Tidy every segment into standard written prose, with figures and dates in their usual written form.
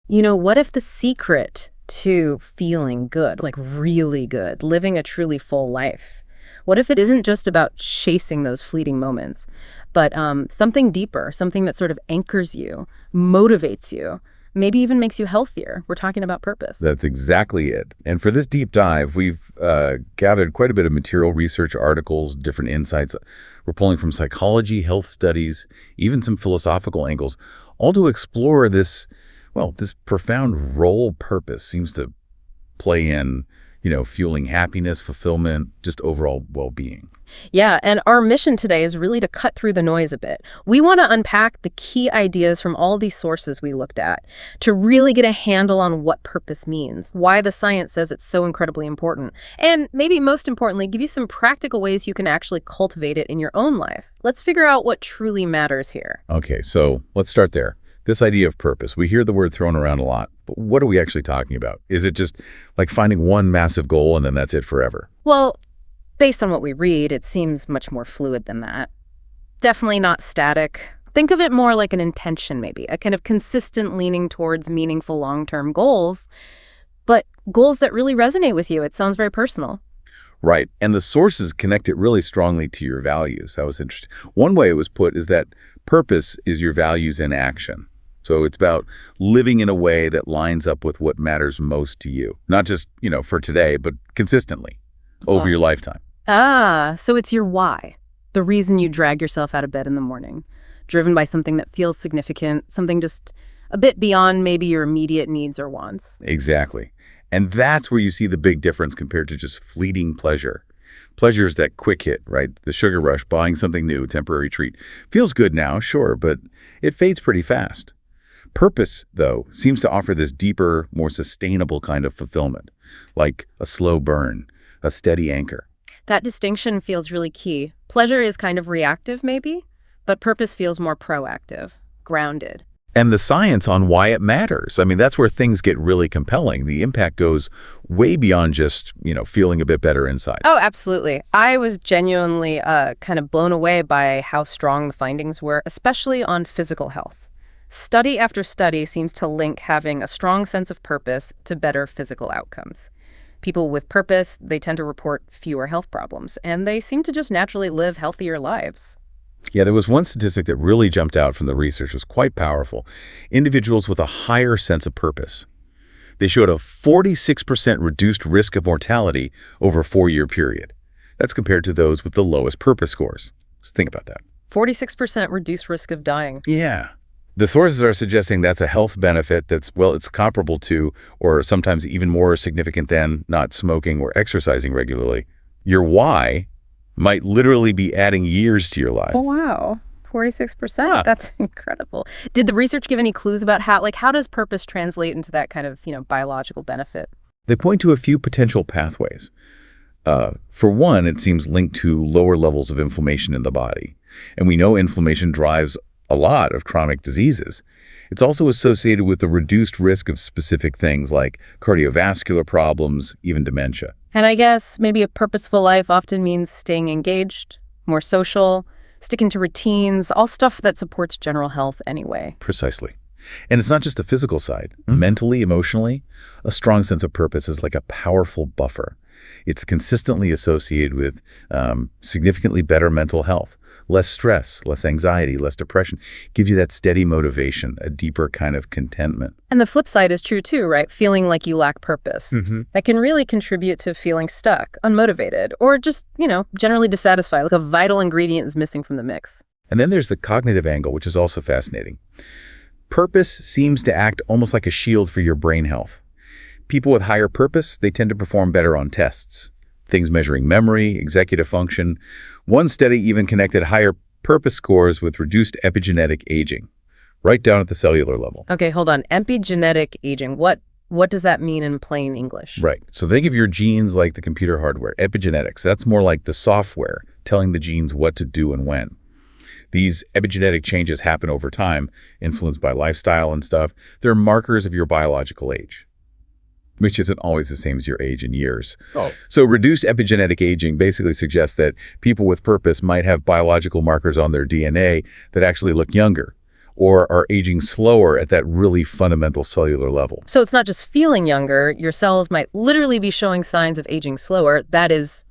What if the secret to feeling good, like really good, living a truly full life, what if it isn't just about chasing those fleeting moments, but something deeper, something that sort of anchors you, motivates you, maybe even makes you healthier? We're talking about purpose. That's exactly it. And for this deep dive, we've gathered quite a bit of material, research, articles, different insights. We're pulling from psychology, health studies, even some philosophical angles, all to explore this profound role purpose seems to play in, fueling happiness, fulfillment, just overall well-being. Yeah, and our mission today is really to cut through the noise a bit. We want to unpack the key ideas from all these sources we looked at to really get a handle on what purpose means, why the science says it's so incredibly important, and maybe most importantly, give you some practical ways you can actually cultivate it in your own life. Let's figure out what truly matters here. Okay, so let's start there. This idea of purpose, we hear the word thrown around a lot, but what are we actually talking about? Is it just like finding one massive goal and then that's it forever? Well, based on what we read, it seems much more fluid than that. Definitely not static. Think of it more like an intention, maybe, a kind of consistent leaning towards meaningful long-term goals, but goals that really resonate with you. It sounds very personal. Right, and the sources connect it really strongly to your values. That was interesting. One way it was put is that purpose is your values in action. So it's about living in a way that lines up with what matters most to you. Not just, for today, but consistently over your lifetime. So it's your why, the reason you drag yourself out of bed in the morning, driven by something that feels significant, something just a bit beyond maybe your immediate needs or wants. Exactly. And that's where you see the big difference compared to just fleeting pleasure. Pleasure is that quick hit, right? The sugar rush, buying something new, temporary treat. Feels good now, sure, but it fades pretty fast. Purpose, though, seems to offer this deeper, more sustainable kind of fulfillment, like a slow burn, a steady anchor. That distinction feels really key. Pleasure is kind of reactive, maybe, but purpose feels more proactive, grounded. And the science on why it matters. I mean, that's where things get really compelling. The impact goes way beyond just, feeling a bit better inside. Oh, absolutely. I was genuinely kind of blown away by how strong the findings were, especially on physical health. Study after study seems to link having a strong sense of purpose to better physical outcomes. People with purpose, they tend to report fewer health problems, and they seem to just naturally live healthier lives. Yeah, there was one statistic that really jumped out from the research. It was quite powerful. Individuals with a higher sense of purpose, they showed a 46% reduced risk of mortality over a 4-year period. That's compared to those with the lowest purpose scores. Just think about that. 46% reduced risk of dying. Yeah. The sources are suggesting that's a health benefit that's, it's comparable to, or sometimes even more significant than, not smoking or exercising regularly. Your why might literally be adding years to your life. Oh, wow. 46%. Yeah. That's incredible. Did the research give any clues about how does purpose translate into that kind of, biological benefit? They point to a few potential pathways. For one, it seems linked to lower levels of inflammation in the body. And we know inflammation drives a lot of chronic diseases. It's also associated with the reduced risk of specific things like cardiovascular problems, even dementia. And I guess maybe a purposeful life often means staying engaged, more social, sticking to routines, all stuff that supports general health anyway. Precisely. And it's not just the physical side. Mentally, emotionally, a strong sense of purpose is like a powerful buffer. It's consistently associated with significantly better mental health. Less stress, less anxiety, less depression, gives you that steady motivation, a deeper kind of contentment. And the flip side is true too, right? Feeling like you lack purpose. That can really contribute to feeling stuck, unmotivated, or just, generally dissatisfied, like a vital ingredient is missing from the mix. And then there's the cognitive angle, which is also fascinating. Purpose seems to act almost like a shield for your brain health. People with higher purpose, they tend to perform better on tests. Things measuring memory, executive function. One study even connected higher purpose scores with reduced epigenetic aging, right down at the cellular level. Okay, hold on. Epigenetic aging. What does that mean in plain English? Right. So think of your genes like the computer hardware. Epigenetics, that's more like the software telling the genes what to do and when. These epigenetic changes happen over time, influenced by lifestyle and stuff. They're markers of your biological age, which isn't always the same as your age in years. So reduced epigenetic aging basically suggests that people with purpose might have biological markers on their DNA that actually look younger, or are aging slower at that really fundamental cellular level. So it's not just feeling younger, your cells might literally be showing signs of aging slower. That is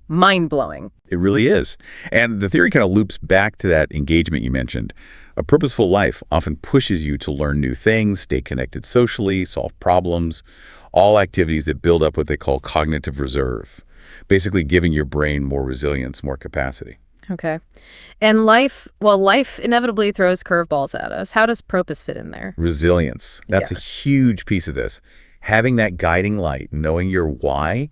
mind-blowing. It really is. And the theory kind of loops back to that engagement you mentioned. A purposeful life often pushes you to learn new things, stay connected socially, solve problems, all activities that build up what they call cognitive reserve, basically giving your brain more resilience, more capacity. Okay. And life inevitably throws curveballs at us. How does purpose fit in there? Resilience. That's Yeah. a huge piece of this. Having that guiding light, knowing your why,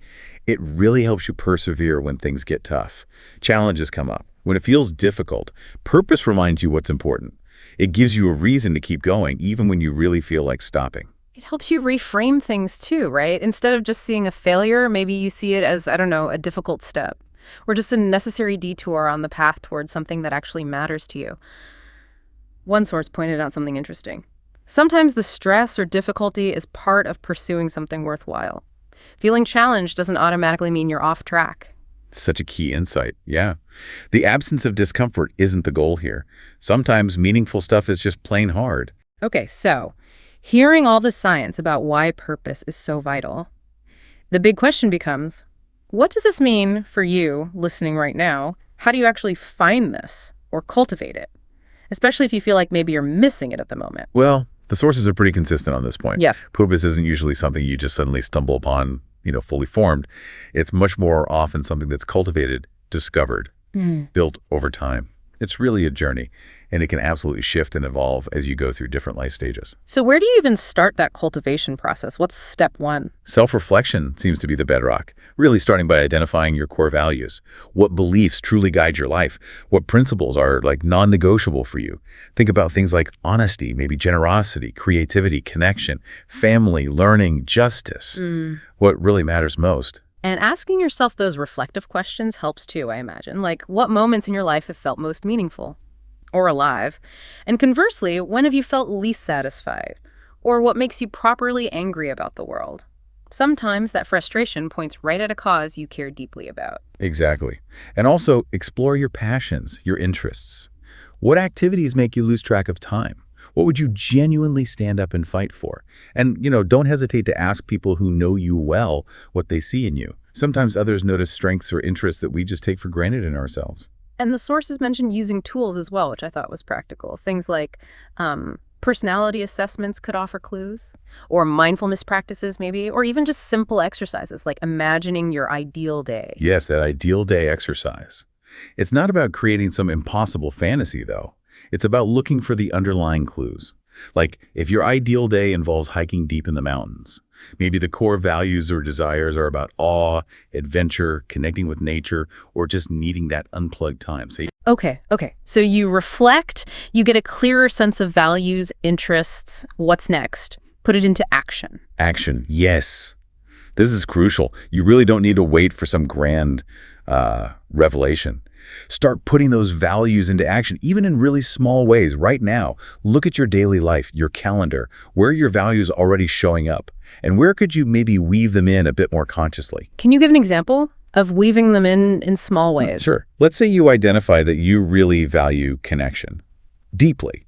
it really helps you persevere when things get tough. Challenges come up. When it feels difficult, purpose reminds you what's important. It gives you a reason to keep going, even when you really feel like stopping. It helps you reframe things too, right? Instead of just seeing a failure, maybe you see it as, I don't know, a difficult step or just a necessary detour on the path towards something that actually matters to you. One source pointed out something interesting. Sometimes the stress or difficulty is part of pursuing something worthwhile. Feeling challenged doesn't automatically mean you're off track. Such a key insight, yeah. The absence of discomfort isn't the goal here. Sometimes meaningful stuff is just plain hard. Okay, so hearing all the science about why purpose is so vital, the big question becomes, what does this mean for you listening right now? How do you actually find this or cultivate it? Especially if you feel like maybe you're missing it at the moment. Well, the sources are pretty consistent on this point. Yeah. Purpose isn't usually something you just suddenly stumble upon, fully formed. It's much more often something that's cultivated, discovered, built over time. It's really a journey, and it can absolutely shift and evolve as you go through different life stages. So where do you even start that cultivation process? What's step one? Self-reflection seems to be the bedrock, really starting by identifying your core values. What beliefs truly guide your life? What principles are non-negotiable for you? Think about things like honesty, maybe generosity, creativity, connection, family, learning, justice. What really matters most? And asking yourself those reflective questions helps too, I imagine. Like, what moments in your life have felt most meaningful or alive? And conversely, when have you felt least satisfied? Or what makes you properly angry about the world? Sometimes that frustration points right at a cause you care deeply about. Exactly. And also explore your passions, your interests. What activities make you lose track of time? What would you genuinely stand up and fight for? And, don't hesitate to ask people who know you well what they see in you. Sometimes others notice strengths or interests that we just take for granted in ourselves. And the sources mentioned using tools as well, which I thought was practical. Things like personality assessments could offer clues, or mindfulness practices maybe, or even just simple exercises like imagining your ideal day. Yes, that ideal day exercise. It's not about creating some impossible fantasy, though. It's about looking for the underlying clues. Like, if your ideal day involves hiking deep in the mountains, maybe the core values or desires are about awe, adventure, connecting with nature, or just needing that unplugged time. Okay. So you reflect, you get a clearer sense of values, interests, what's next, put it into action. Action, yes. This is crucial. You really don't need to wait for some grand revelation. Start putting those values into action, even in really small ways right now. Look at your daily life, your calendar. Where are your values already showing up? And where could you maybe weave them in a bit more consciously? Can you give an example of weaving them in small ways? Sure. Let's say you identify that you really value connection deeply.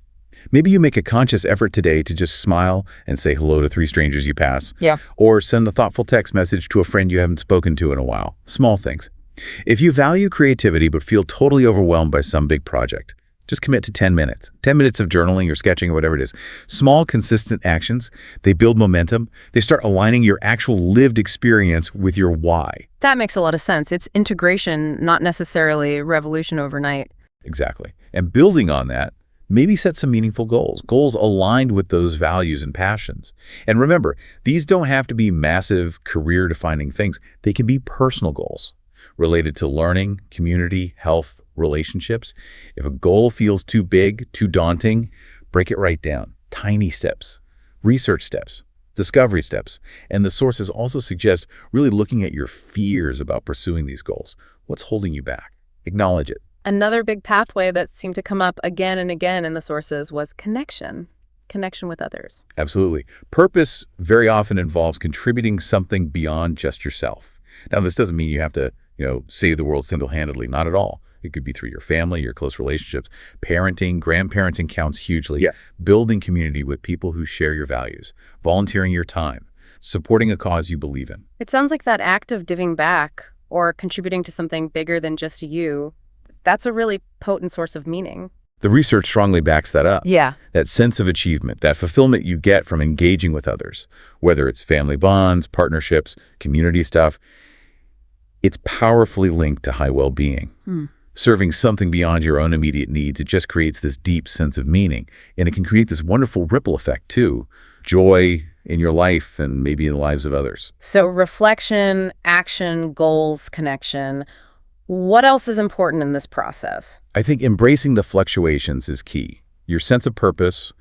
Maybe you make a conscious effort today to just smile and say hello to 3 strangers you pass. Yeah. Or send a thoughtful text message to a friend you haven't spoken to in a while. Small things. If you value creativity but feel totally overwhelmed by some big project, just commit to 10 minutes. 10 minutes of journaling or sketching or whatever it is. Small, consistent actions, they build momentum. They start aligning your actual lived experience with your why. That makes a lot of sense. It's integration, not necessarily revolution overnight. Exactly. And building on that, maybe set some meaningful goals aligned with those values and passions. And remember, these don't have to be massive, career-defining things. They can be personal goals related to learning, community, health, relationships. If a goal feels too big, too daunting, break it right down. Tiny steps, research steps, discovery steps. And the sources also suggest really looking at your fears about pursuing these goals. What's holding you back? Acknowledge it. Another big pathway that seemed to come up again and again in the sources was connection with others. Absolutely. Purpose very often involves contributing something beyond just yourself. Now, this doesn't mean you have to, save the world single-handedly, not at all. It could be through your family, your close relationships, parenting, grandparenting counts hugely. Yeah. Building community with people who share your values, volunteering your time, supporting a cause you believe in. It sounds like that act of giving back or contributing to something bigger than just you, that's a really potent source of meaning. The research strongly backs that up. Yeah. That sense of achievement, that fulfillment you get from engaging with others, whether it's family bonds, partnerships, community stuff, it's powerfully linked to high well-being. Serving something beyond your own immediate needs, it just creates this deep sense of meaning. And it can create this wonderful ripple effect, too. Joy in your life and maybe in the lives of others. So reflection, action, goals, connection. What else is important in this process? I think embracing the fluctuations is key. Your sense of purpose,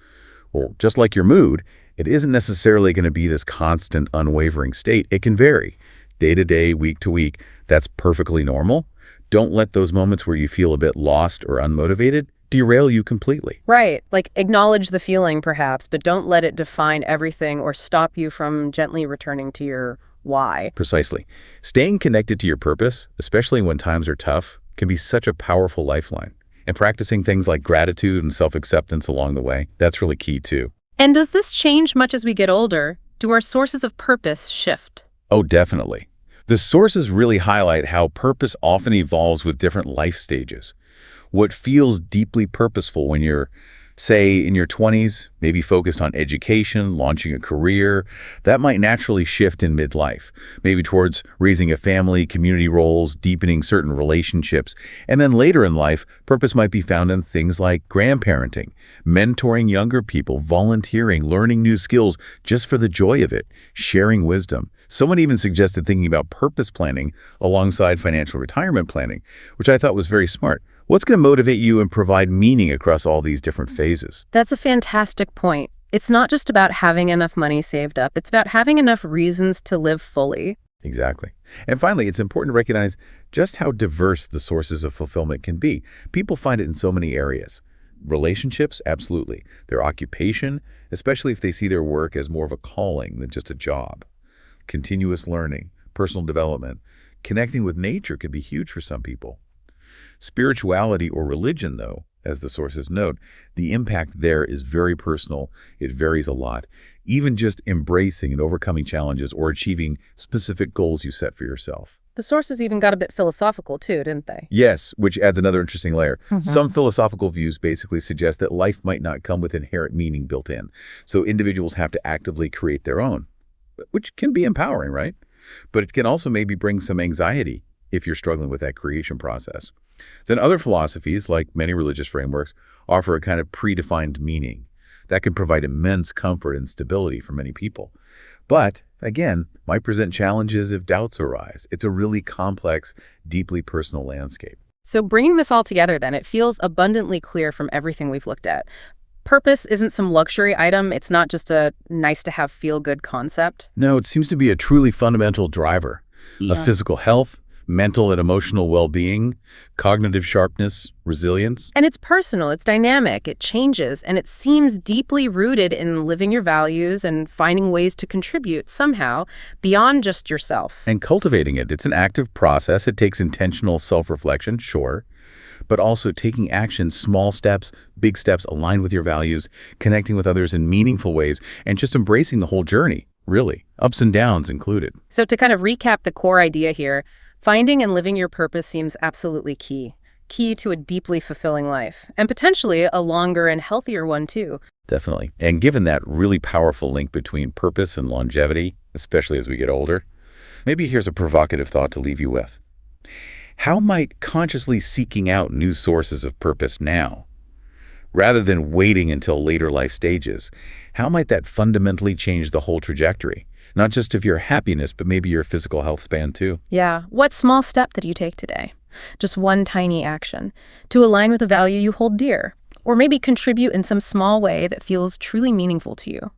or just like your mood, it isn't necessarily going to be this constant, unwavering state. It can vary day to day, week to week. That's perfectly normal. Don't let those moments where you feel a bit lost or unmotivated derail you completely. Right. Like acknowledge the feeling perhaps, but don't let it define everything or stop you from gently returning to your why. Precisely. Staying connected to your purpose, especially when times are tough, can be such a powerful lifeline. And practicing things like gratitude and self-acceptance along the way, that's really key too. And does this change much as we get older? Do our sources of purpose shift? Oh, definitely. The sources really highlight how purpose often evolves with different life stages. What feels deeply purposeful when you're, say, in your 20s, maybe focused on education, launching a career, that might naturally shift in midlife, maybe towards raising a family, community roles, deepening certain relationships. And then later in life, purpose might be found in things like grandparenting, mentoring younger people, volunteering, learning new skills just for the joy of it, sharing wisdom. Someone even suggested thinking about purpose planning alongside financial retirement planning, which I thought was very smart. What's going to motivate you and provide meaning across all these different phases? That's a fantastic point. It's not just about having enough money saved up. It's about having enough reasons to live fully. Exactly. And finally, it's important to recognize just how diverse the sources of fulfillment can be. People find it in so many areas. Relationships, absolutely. Their occupation, especially if they see their work as more of a calling than just a job. Continuous learning, personal development, connecting with nature could be huge for some people. Spirituality or religion, though, as the sources note, the impact there is very personal. It varies a lot. Even just embracing and overcoming challenges or achieving specific goals you set for yourself. The sources even got a bit philosophical too, didn't they? Yes, which adds another interesting layer. Some philosophical views basically suggest that life might not come with inherent meaning built in, so individuals have to actively create their own, which can be empowering, right? But it can also maybe bring some anxiety if you're struggling with that creation process. Then other philosophies, like many religious frameworks, offer a kind of predefined meaning that can provide immense comfort and stability for many people. But, again, might present challenges if doubts arise. It's a really complex, deeply personal landscape. So bringing this all together then, it feels abundantly clear from everything we've looked at. Purpose isn't some luxury item. It's not just a nice-to-have feel-good concept. No, it seems to be a truly fundamental driver of physical health, mental and emotional well-being, cognitive sharpness, resilience. And it's personal, it's dynamic, it changes, and it seems deeply rooted in living your values and finding ways to contribute somehow beyond just yourself. And cultivating it. It's an active process. It takes intentional self-reflection, sure, but also taking action, small steps, big steps aligned with your values, connecting with others in meaningful ways, and just embracing the whole journey, really, ups and downs included. So to kind of recap the core idea here, finding and living your purpose seems absolutely key to a deeply fulfilling life, and potentially a longer and healthier one too. Definitely. And given that really powerful link between purpose and longevity, especially as we get older, maybe here's a provocative thought to leave you with. How might consciously seeking out new sources of purpose now, rather than waiting until later life stages, how might that fundamentally change the whole trajectory? Not just of your happiness, but maybe your physical health span too. Yeah. What small step did you take today? Just one tiny action to align with a value you hold dear, or maybe contribute in some small way that feels truly meaningful to you.